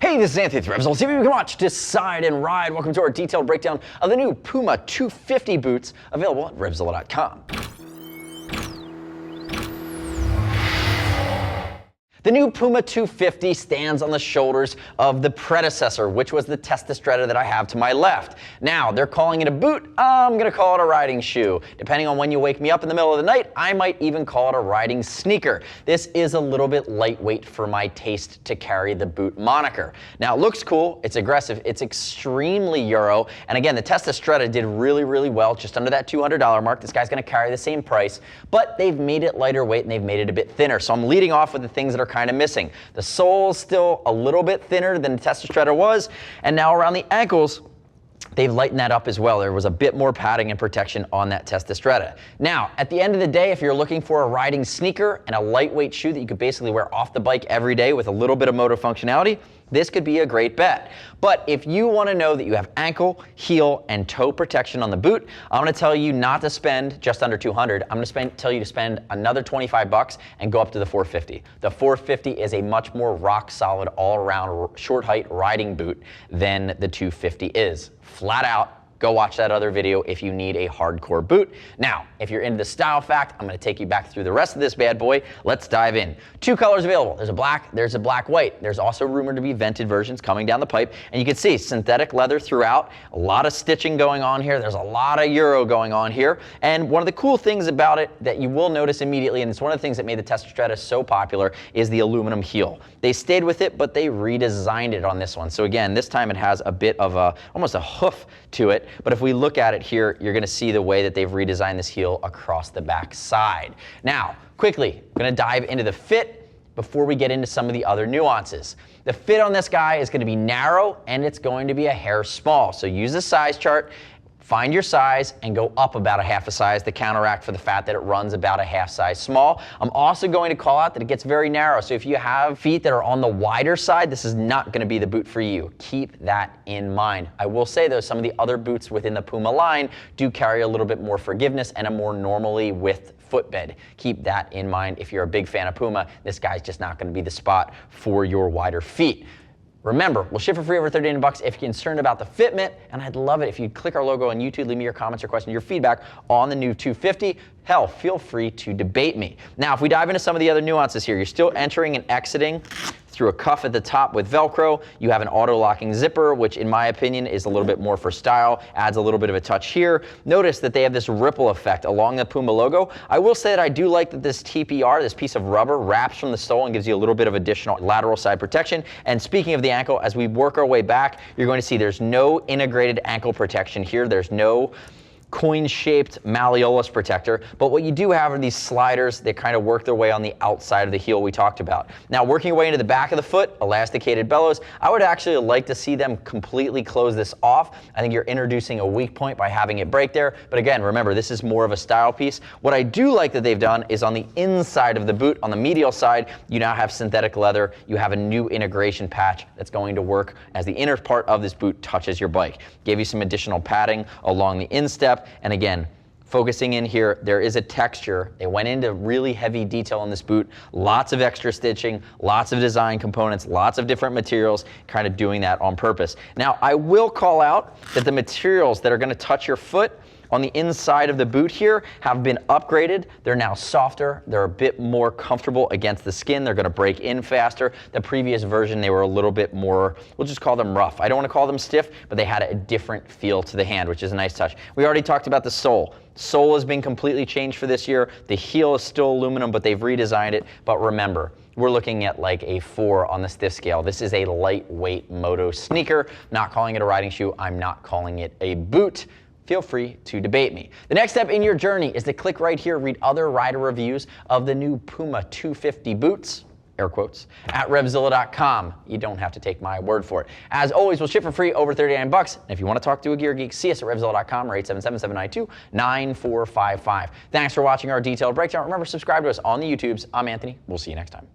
Hey, this is Anthony with RevZilla. See if you can watch, decide, and ride. Welcome to our detailed breakdown of the new Puma 250 boots available at RevZilla.com. The new Puma 250 stands on the shoulders of the predecessor, which was the Testastretta that I have to my left. Now, they're calling it a boot. I'm going to call it a riding shoe. Depending on when you wake me up in the middle of the night, I might even call it a riding sneaker. This is a little bit lightweight for my taste to carry the boot moniker. Now, it looks cool. It's aggressive. It's extremely Euro. And again, the Testastretta did really, really well, just under that $200 mark. This guy's going to carry the same price, but they've made it lighter weight and they've made it a bit thinner. So I'm leading off with the things that are kind of missing. The sole is still a little bit thinner than the Testastretta was, and now around the ankles, they've lightened that up as well. There was a bit more padding and protection on that Testastretta. Now, at the end of the day, if you're looking for a riding sneaker and a lightweight shoe that you could basically wear off the bike every day with a little bit of moto functionality, this could be a great bet. But if you want to know that you have ankle, heel, and toe protection on the boot, I'm going to tell you not to spend just under $200. I'm going to tell you to spend another 25 bucks and go up to the 450. The 450 is a much more rock solid all-around short height riding boot than the 250 is. Flat out. Go watch that other video if you need a hardcore boot. Now, if you're into the style fact, I'm going to take you back through the rest of this bad boy. Let's dive in. Two colors available. There's a black white. There's also rumored to be vented versions coming down the pipe. And you can see synthetic leather throughout. A lot of stitching going on here. There's a lot of Euro going on here. And one of the cool things about it that you will notice immediately, and it's one of the things that made the Testastretta so popular, is the aluminum heel. They stayed with it, but they redesigned it on this one. So again, this time it has a bit of almost a hoof to it. But if we look at it here, you're going to see the way that they've redesigned this heel across the back side. Now, quickly, I'm going to dive into the fit before we get into some of the other nuances. The fit on this guy is going to be narrow and it's going to be a hair small. So use the size chart. Find your size and go up about a half a size to counteract for the fact that it runs about a half size small. I'm also going to call out that it gets very narrow. So if you have feet that are on the wider side, this is not going to be the boot for you. Keep that in mind. I will say though, some of the other boots within the Puma line do carry a little bit more forgiveness and a more normally width footbed. Keep that in mind. If you're a big fan of Puma, this guy's just not going to be the spot for your wider feet. Remember, we'll ship for free over 39 bucks if you're concerned about the fitment, and I'd love it if you'd click our logo on YouTube, leave me your comments, your questions, your feedback on the new 250. Hell, feel free to debate me. Now, if we dive into some of the other nuances here, you're still entering and exiting through a cuff at the top with Velcro. You have an auto-locking zipper, which in my opinion is a little bit more for style, adds a little bit of a touch here. Notice that they have this ripple effect along the Puma logo. I will say that I do like that this TPR, this piece of rubber, wraps from the sole and gives you a little bit of additional lateral side protection. And speaking of the ankle, as we work our way back, you're going to see there's no integrated ankle protection here. There's no coin-shaped malleolus protector, but what you do have are these sliders that kind of work their way on the outside of the heel we talked about. Now, working your way into the back of the foot, elasticated bellows, I would actually like to see them completely close this off. I think you're introducing a weak point by having it break there, but again, remember, this is more of a style piece. What I do like that they've done is on the inside of the boot, on the medial side, you now have synthetic leather. You have a new integration patch that's going to work as the inner part of this boot touches your bike. Gave you some additional padding along the instep. And again, focusing in here, there is a texture. They went into really heavy detail on this boot, lots of extra stitching, lots of design components, lots of different materials, kind of doing that on purpose. Now, I will call out that the materials that are going to touch your foot on the inside of the boot here have been upgraded. They're now softer. They're a bit more comfortable against the skin. They're going to break in faster. The previous version, they were a little bit more, we'll just call them rough. I don't want to call them stiff, but they had a different feel to the hand, which is a nice touch. We already talked about the sole. Sole has been completely changed for this year. The heel is still aluminum, but they've redesigned it. But remember, we're looking at like a 4 on the stiff scale. This is a lightweight moto sneaker. Not calling it a riding shoe. I'm not calling it a boot. Feel free to debate me. The next step in your journey is to click right here, read other rider reviews of the new Puma 250 boots, air quotes, at RevZilla.com. You don't have to take my word for it. As always, we'll ship for free over 39 bucks. And if you want to talk to a gear geek, see us at RevZilla.com or 877-792-9455. Thanks for watching our detailed breakdown. Remember, subscribe to us on the YouTubes. I'm Anthony. We'll see you next time.